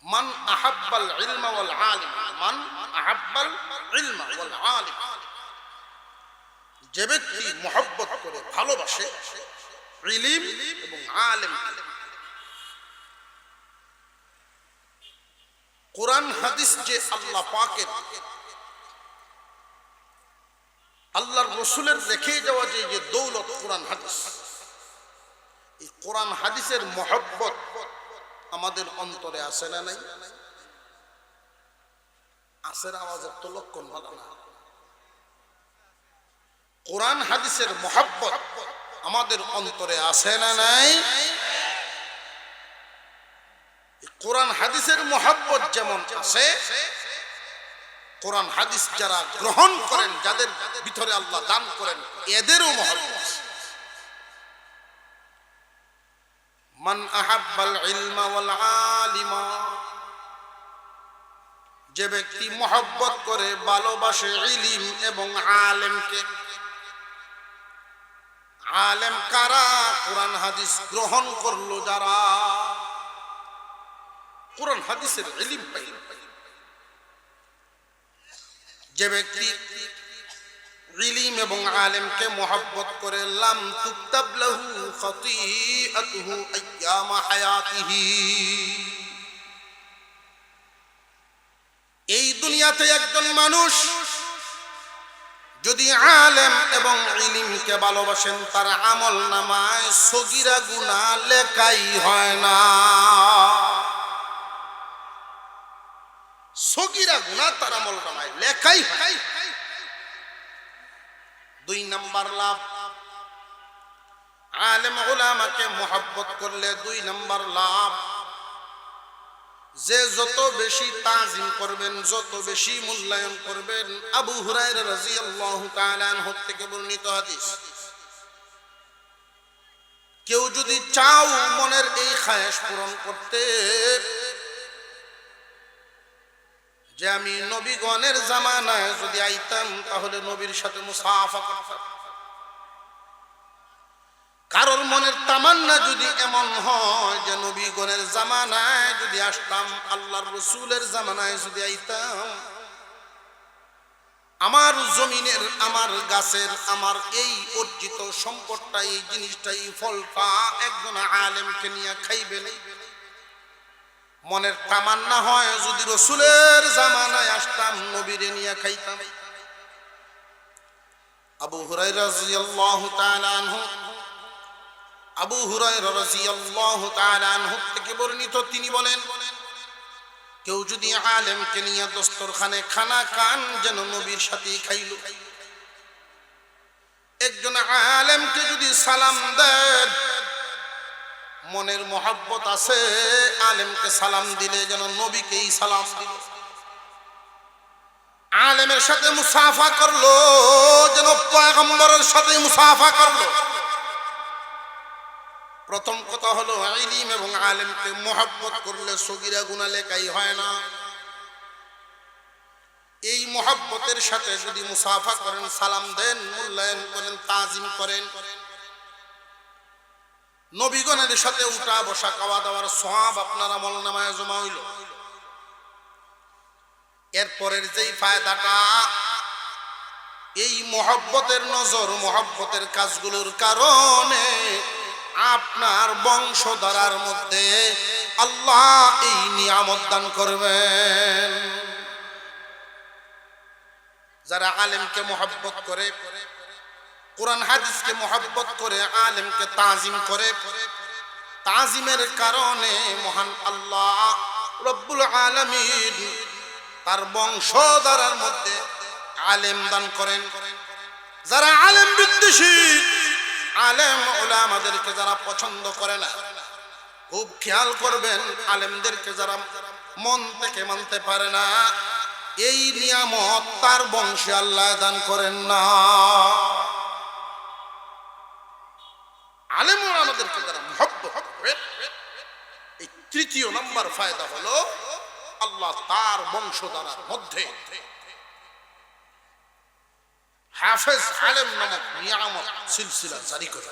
মান আহাব্বাল ইলমা ওয়াল আলিম, মান আহাব্বাল ইলমা ওয়াল আলিম। যে ব্যক্তি মহব্বত করে, ভালোবাসে ইলম এবং আলেম, কোরআন হাদিস যে আল্লাহ পাকের, আল্লাহর রাসূলের রেখে যাওয়া যে দৌলত কোরআন হাদিস, এই কোরআন হাদিসের মহব্বত আমাদের অন্তরে আছে না নাই? আসের আওয়াজের তো লক্ষণ ভালো না। কোরআন হাদিসের মহব্বত আমাদের অন্তরে আছে না নাই? কোরআন হাদিসের মহব্বত যেমন আছে, কোরআন হাদিস যারা গ্রহণ করেন, যাদের ভিতরে আল্লাহ দান করেন, এদেরও মহব্বত আছে। মান আহাব্বাল ইলমা ওয়াল আলিমা, যে ব্যক্তি মহব্বত করে, ভালোবাসে ইলম এবং আলেমকে। আলেম কারা? কোরআন হাদিস গ্রহণ করলো যারা, কোরআন হাদিসের ইলম পাই। যে ব্যক্তি ইলম এবং আলেমকে মহব্বত করে, লাম তুকতাব লাহু খাতিআতুহু আইয়ামা হায়াতিহি, এই দুনিয়াতে একজন মানুষ যদি আলেম এবং ইলমকে ভালোবাসেন, তার আমল নামায় সগীরা গুনাহ লেখাই হয় না। সগীরা গুনাহ তার আমল নামায় লেখাই হয়। 2 নাম্বার লাভ, আলেম উলামাকে মহব্বত করলে 2 নাম্বার লাভ, যে যত বেশি তাজিম করবেন, যত বেশি মূল্যায়ন করবেন। আবু হুরায়রা রাদিয়াল্লাহু তাআলা আনহু থেকে বর্ণিত হাদিস, কেউ যদি চাও মনের এই খায়েশ পূরণ করতে, যে আমি নবীগণের জামানায় যদি আইতাম, তাহলে নবীর সাথে মুসাফা করতাম। কারোর মনের তামান্না যদি এমন হয় যে নবীগণের জামানায় যদি আসতাম, আল্লাহর রাসূলের জামানায় যদি আইতাম, আমার জমিনের, আমার গাছের, আমার এই অর্জিত সম্পদটা, এই জিনিসটা, এই ফলটা একজন আলেমকে নিয়ে খাইবেন। মনের তামান্না হয় যদি রাসূলের জামানায় আসতাম, নবীরে নিয়ে খাইতাম। আবু হুরায়রা রাদিয়াল্লাহু তাআলা আনহু, আবু হুরায়রা রাদিয়াল্লাহু তাআলা আনহু থেকে বর্ণিত, তিনি বলেন, কেউ যদি আলেমকে নিয়ে দস্তরখানে খানা খান, যেন নবীর সাথেই খাইল। একজন আলেমকে যদি সালাম দেন, মনের মহব্বত আছে, আলেমকে সালাম দিলে যেন নবীকেই সালাম দিল। আলেমের সাথে মুসাফা করলো, যেন পয়গম্বরের সাথে মুসাফা করলো। প্রথম কথা হলো, ইলম এবং আলেমকে মহব্বত করলে সগীরা গুনাহ লেখাই হয় না। এই মহব্বতের সাথে যদি মুসাফা করেন, সালাম দেন, মূল্যায়ন করেন, তাজিম করেন, নবীগণের সাথে উঠা বসা, খাওয়া দাওয়ার সওয়াব আপনার আমলনামায় জমা হইল। এরপরের যেই ফায়দাটা, এই মহব্বতের নজর, মহব্বতের কাজগুলোর কারণে আপনার বংশধারার মধ্যে আল্লাহ এই নিয়ামত দান করবেন। যারা আলেমকে মহব্বত করে, কোরআন হাদিসকে মহব্বত করে, আলেমকে তাজিম করে, তাজিমের কারণে মহান আল্লাহ রব্বুল আলামিন তার বংশধারার মধ্যে আলেম দান করেন। যারা আলেম বিদ্বেষী, আলেম উলামাদেরকে যারা পছন্দ করে না, খুব খেয়াল করবেন, আলেমদেরকে যারা মন থেকে মানতে পারে না, এই নিয়ামত তার বংশে আল্লাহ দান করেন না। আলেম উলামাদেরকে যারা মহব্বত করে, এই 3য় নাম্বার ফায়দা হলো, আল্লাহ তার বংশধারার মধ্যে হাফেজ আলেম নামক নিয়ামত সিলসিলা জারি করে।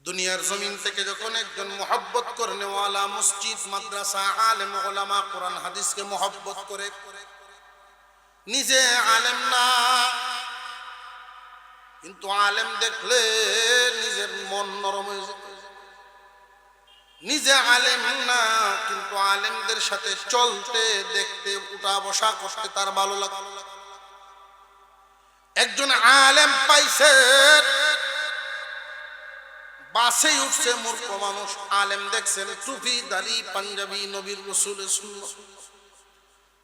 দুনিয়ার জমিন থেকে যখন একজন মহব্বত করনেওয়ালা, মসজিদ, মাদ্রাসা, আলেম উলামা, কোরআন হাদিসকে মহব্বত করে, নিজে আলেম না, কিন্তু আলেম দেখলে নিজের মন নরম হয়ে যায়। নিজে আলেম না, কিন্তু আলেমদের সাথে চলতে, দেখতে, উঠা বসা করতে তার ভালো লাগে। একজন আলেম পাইছে, বাসে উঠছে মূর্খ মানুষ, আলেম দেখছেন টুপি, দাড়ি, পাঞ্জাবি, নবীর রাসূলের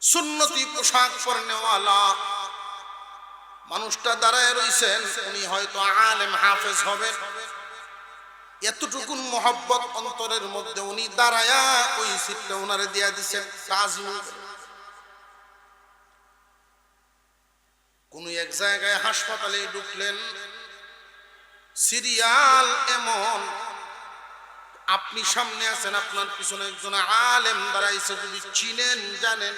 সুন্নতি পোশাক পরনেওয়ালা, মানুষটা দাঁড়ায় রইছেন, উনি হয়তো আলেম হাফেজ হবেন, এতটুকুন মোহব্বত অন্তরের মধ্যে উনি দাঁড়ায়া ওই সিটটা ওনারে দিয়া দিচ্ছেন তাজিম। কোন এক জায়গায় হাসপাতালে ঢুকলেন, সিরিয়াল এমন, আপনি সামনে আছেন, আপনার পিছনে একজন আলেম দাঁড়াইছে, যদি চিনেন জানেন,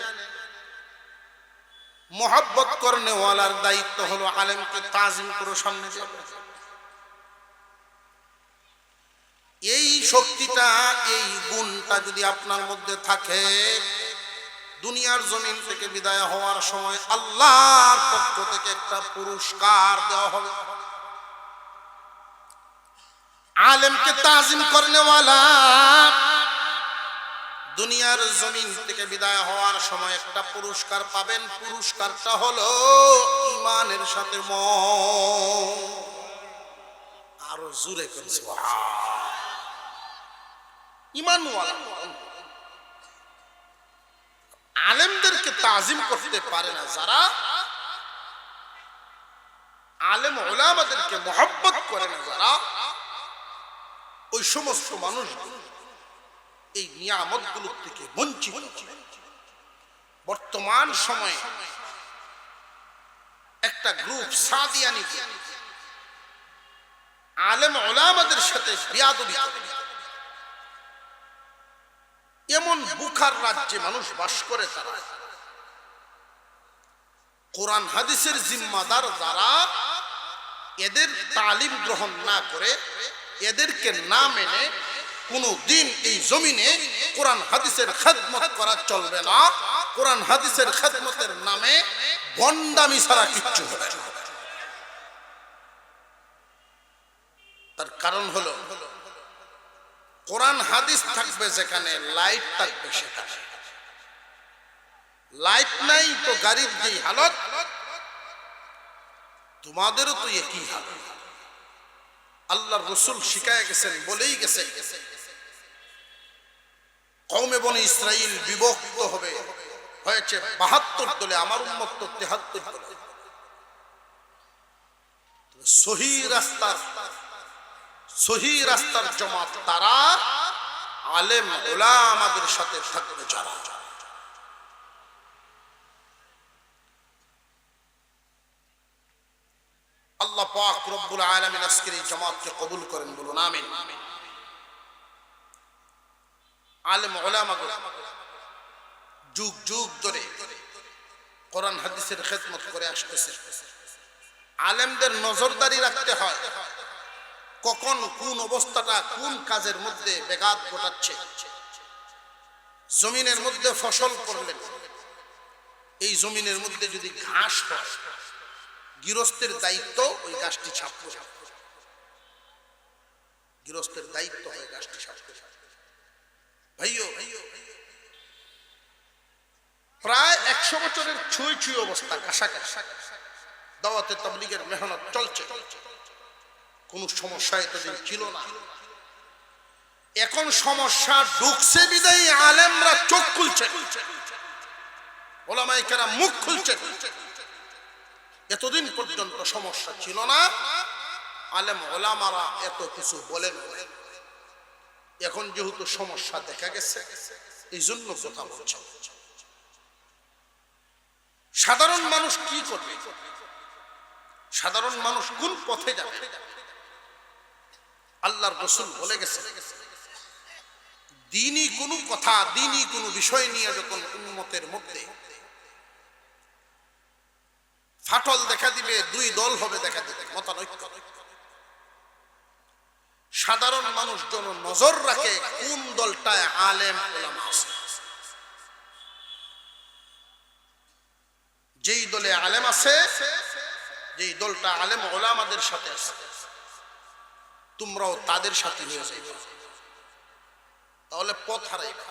মোহাব্বত করনেওয়ালার দায়িত্ব হলো আলেমকে তাজিম করে সামনে যাবে। এই শক্তিটা, এই গুণটা যদি আপনার মধ্যে থাকে, দুনিয়ার জমিন থেকে বিদায় হওয়ার সময় আল্লাহর পক্ষ থেকে একটা পুরস্কার দেওয়া হবে। আলেমকে তাজিম করনেওয়ালা দুনিয়ার জমিন থেকে বিদায় হওয়ার সময় একটা পুরস্কার পাবেন। পুরস্কারটা হলো ঈমানের সাথে আরো জোরে করে ঈমানওয়ালা আলেমদেরকে তাজিম করতে পারে না যারা, আলেম উলামাদেরকে মুহাব্বত করে না যারা, ওই সমস্ত মানুষ এই নিয়ামতগুলো থেকে বঞ্চিত। বর্তমান সময়ে একটা গ্রুপ সাদিয়ানি আলেম উলামাদের সাথে বেয়াদবি করে। এমন বুখার রাজ্যে মানুষ বাস করে, তারা কোরআন হাদিসের জিম্মাদার যারা, এদের তালিম গ্রহণ না করে, এদেরকে না মেনে কোনো দিন এই জমিনে কোরআন হাদিসের খেদমত করা চলবে না। কোরআন হাদিসের খেদমতের নামে ভণ্ডামি ছাড়া কিচ্ছু হবে না। তার কারণ হলো কোরআন হাদিস থাকবে যেখানে, লাইট থাকবে সেখানে। লাইট নাই তো গাড়ির যেই হালত, তোমাদেরও তো একই হালত। আল্লাহর রাসূল শিখায় গেছেন, বলেই গেছে, কওমে বনি ইসরাইল বিভক্ত হয়েছে ৭২ দলে, আমার উম্মত তো ৭৩ দলে। সহি রাস্তার জামাত তারা, আলেম উলামাদের সাথে থাকবে যারা। আল্লাহ পাক রব্বুল আলামিন আজকের এই জামাতকে কবুল করেন, বলুন আমিন। আলেম উলামাগুলো যুগ যুগ ধরে কোরআন হাদিসের খেদমত করে আসতেছে। আলেমদের নজরদারি রাখতে হয়, কখন কোন অবস্থাটা কোন কাজের মধ্যে ব্যাঘাত ঘটাচ্ছে। জমিনের মধ্যে ফসল করলেন, এই জমিনের মধ্যে যদি ঘাস হয়, গৃহস্থের দায়িত্ব ওই গাছটি ছাপতে, গৃহস্থের দায়িত্ব হয় গাছটি ছাপতে। ভাইও, প্রায় ১০০ বছরের ছুঁই ছুঁই অবস্থা, কাছাকাছি দাওয়াতে তাবলীগের মেহনত চলছে, কোন সমস্যা এতদিন ছিল না। এখন সমস্যা ঢুকছে বিদায়ী আলেমরা চোখ খুলছে, ওলামায়ে কেরাম মুখ খুলছে। এতদিন পর্যন্ত সমস্যা ছিল না, আলেম ওলামারা এত কিছু বলেন। এখন যেহেতু সমস্যা দেখা গেছে, এই জন্য কথা বলছে। সাধারণ মানুষ কি করবে? সাধারণ মানুষ কোন পথে যাবে? আল্লাহর রাসূল বলে গেছে, দ্বীনি কোনো কথা, দ্বীনি কোনো বিষয় নিয়ে যখন উম্মতের মধ্যে ফাটল দেখা দিবে, দুই দল হবে দেখা দিবে, মতানৈক্য। সাধারণ মানুষ যেন নজর রাখে কোন দলটায় আলেম উলামা আছে। যেই দলে আলেম আছে, যেই দলটা আলেম উলামাদের সাথে আছে, তোমরাও তাদের সাথে হয়ে যাবে, তাহলে পথ হারাইবে।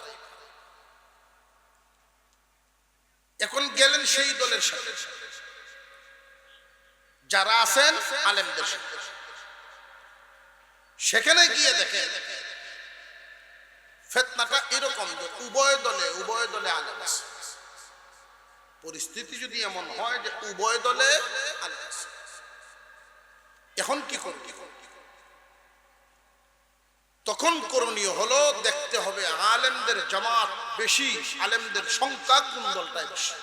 এখন গেলেন সেই দলের সাথে, যারা আছেন আলেমদের সাথে, সেখানে গিয়ে দেখেন ফিতনাটা এরকম যে উভয় দলে আলেম আছে। পরিস্থিতি যদি এমন হয় যে উভয় দলে আলেম আছে, এখন কি করবে? তখন করণীয় হলো দেখতে হবে আলেমদের জামাত বেশি, আলেমদের সংখ্যা কোন দলটায় বেশি।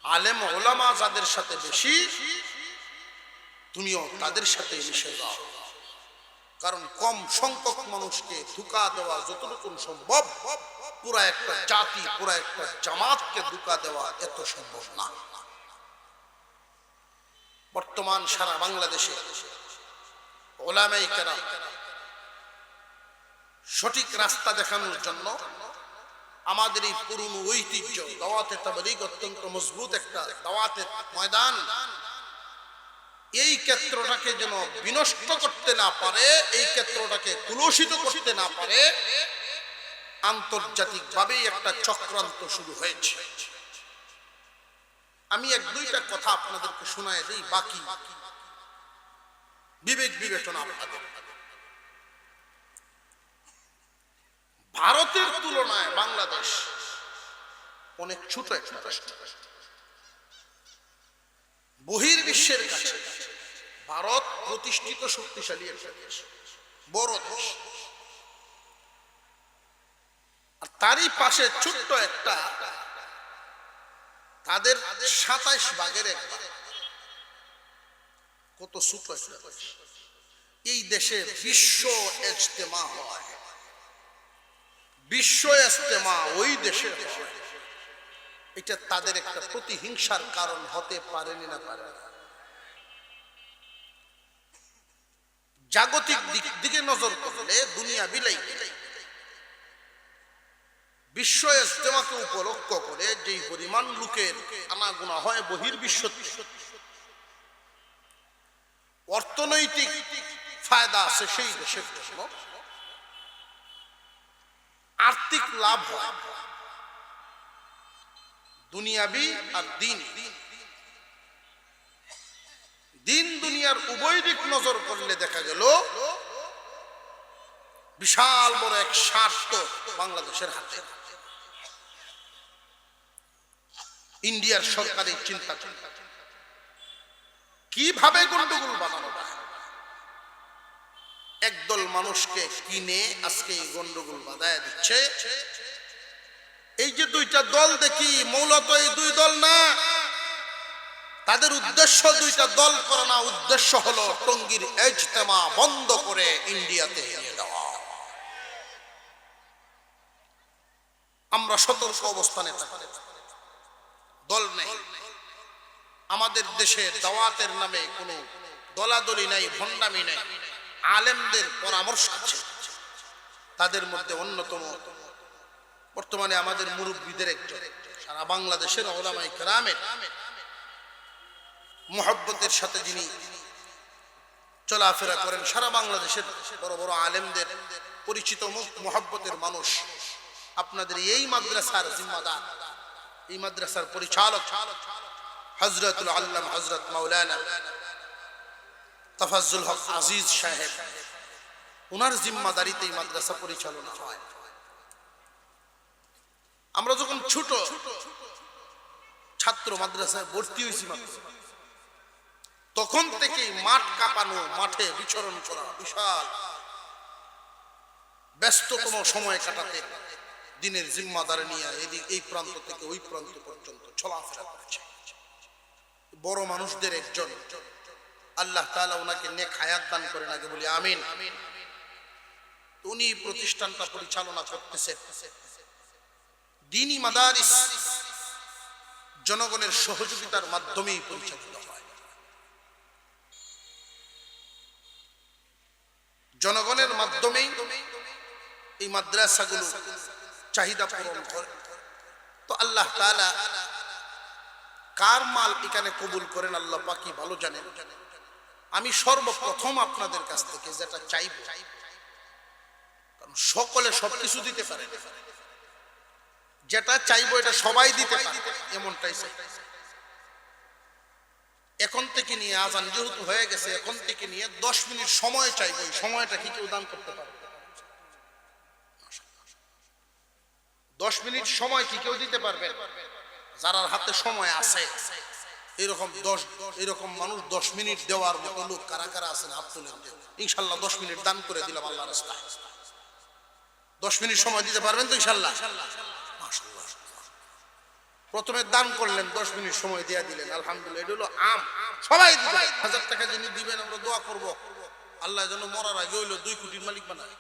আলেম ওলামা যাদের সাথে বেশি তুমিও তাদের সাথে মিশে যাও, কারণ কম সংখ্যক মানুষকে ধোঁকা দেওয়া যতটুকু সম্ভব পুরা একটা জাতি, পুরা একটা জামাতকে ধোঁকা দেওয়া এত সম্ভব না। বর্তমান সারা বাংলাদেশে ওলামায়ে কেরাম সঠিক রাস্তা দেখানোর জন্য আমাদের এই পুরনো ঐতিহ্য দাওয়াতে তাবলীগ অত্যন্ত মজবুত একটা দাওয়াতের ময়দান, এই ক্ষেত্রটাকে যেন বিনষ্ট করতে না পারে, এই ক্ষেত্রটাকে কুলুষিত করতে না পারে, আন্তর্জাতিকভাবে একটা চক্রান্ত শুরু হয়েছে। আমি এক দুইটা কথা আপনাদেরকে শোনায় দিই, বাকি বিবেক বিবেচনা আপনাদের। ভারতের তুলনায় বাংলাদেশ অনেক ছোট একটা রাষ্ট্র। বহির্বিশ্বের কাছে ভারত প্রতিষ্ঠিত শক্তিশালী একটা দেশ, বড় দেশ, আর তারই পাশে ছোট্ট একটা, তাদের 27 ভাগের এক ভাগ, কত ছোট একটা দেশ। এই দেশে বিশ্ব ইজতেমা হয়, বিশ্ব ইজতেমা ওই দেশে হয়। এটা তাদের একটা প্রতিহিংসার কারণ হতে পারেনি না পারে। জাগতিক দিকে নজর করলে দুনিয়া বিলাই বিশ্ব ইজতেমাকে উপলক্ষ করে যেই পরিমাণ লোকের আনাগোনা হয় বহির্বিশ্ব, অর্থনৈতিক ফায়দা আছে সেই দেশের জন্য, আর্থিক লাভ হয় দুনিয়াবি আর দিন দুনিয়ার উভয় দিক নজর করলে দেখা গেল বিশাল বড় এক স্বার্থ বাংলাদেশের হাতে। ইন্ডিয়ার সরকারের চিন্তা কিভাবে গন্ডগোল বানানো যায়, একদল মানুষকে কিনে আজকে এই গন্ডগোল বাঁধায় দিচ্ছে। এই যে দুইটা দল দেখি, মূলত এই দুই দল না, তাদের উদ্দেশ্য দুইটা দল করা না, উদ্দেশ্য হলো টঙ্গীর ইজতেমা বন্ধ করে ইন্ডিয়াতে নিয়ে যাওয়া। আমরা সতর্ক অবস্থানে থাকি, দল নেই আমাদের দেশে, দাওয়াতের নামে কোনো দলাদলি নাই, ভণ্ডামি নাই, আলেমদের পরামর্শ আছে। তাদের মধ্যে অন্যতম বর্তমানে আমাদের মুরব্বীদের একজন, সারা বাংলাদেশের উলামায়ে কেরামের মুহাব্বতের সাথে যিনি চলাফেরা করেন, সারা বাংলাদেশের বড় বড় আলেমদের পরিচিত মুখ, মুহাব্বতের মানুষ, আপনাদের এই মাদ্রাসার জিম্মাদার, এই মাদ্রাসার পরিচালক হযরতুল আল্লামা হযরত মাওলানা তাফাজ্জুল হক আজিজ সাহেব, ওনার জিম্মাদারিতে এই মাদ্রাসা পরিচালনা হয়। আমরা যখন ছোট ছাত্র মাদ্রাসায় ভর্তি হয়েছি, তখন থেকেই মাঠ কাঁপানো, মাঠে বিচরণ করা, বিশাল ব্যস্ততম সময় কাটাতে দিনের জিম্মাদারি নিয়ে এই প্রান্ত থেকে ওই প্রান্ত পর্যন্ত চলাফেরা করছে। বড় মানুষদের একজন, আল্লাহ তাআলা ওনাকে নেক হায়াত দান করেন, আগে বলি আমিন। উনি প্রতিষ্ঠানটা পরিচালনা করতেছেন। দ্বীনি মাদারিস জনগণের সহযোগিতার মাধ্যমেই পরিচালিত হয়। জনগণের মাধ্যমেই এই মাদ্রাসাগুলো চাহিদা পূরণ করে। তো আল্লাহ তাআলা কার মাল এখানে কবুল করেন আল্লাহ পাকই ভালো জানেন। আমি সর্বপ্রথম আপনাদের কাছ থেকে যেটা চাইব, কারণ সকলে সবকিছু দিতে পারে, যেটা চাইবো এটা সবাই দিতে পারে এমনটাই চাই। এখন থেকে নিয়ে আজান যেহেতু হয়ে গেছে, এখন থেকে নিয়ে 10 মিনিট সময় চাইবো। এই সময়টা কি কেউ দান করতে পারে? 10 মিনিট সময় কি কেউ দিতে পারবে? যার হাতে সময় আছে এরকম মানুষ 10 মিনিট দেওয়ার মতো লোক কারা কারা আছেন হাত তুলেন। ইনশাআল্লাহ 10 মিনিট দান করে দিলাম আল্লাহর রাস্তায়। 10 মিনিট সময় দিতে পারবেন তো ইনশাআল্লাহ? মাশাআল্লাহ। প্রথমে দান করলেন, 10 মিনিট সময় দিয়ে দিলেন, আলহামদুলিল্লাহ। এটা হলো আম, সবাই দিবেন। 1000 টাকা যিনি দিবেন আমরা দোয়া করব আল্লাহ যেন মরার আগে হইলো 2 কোটির মালিক বানায়।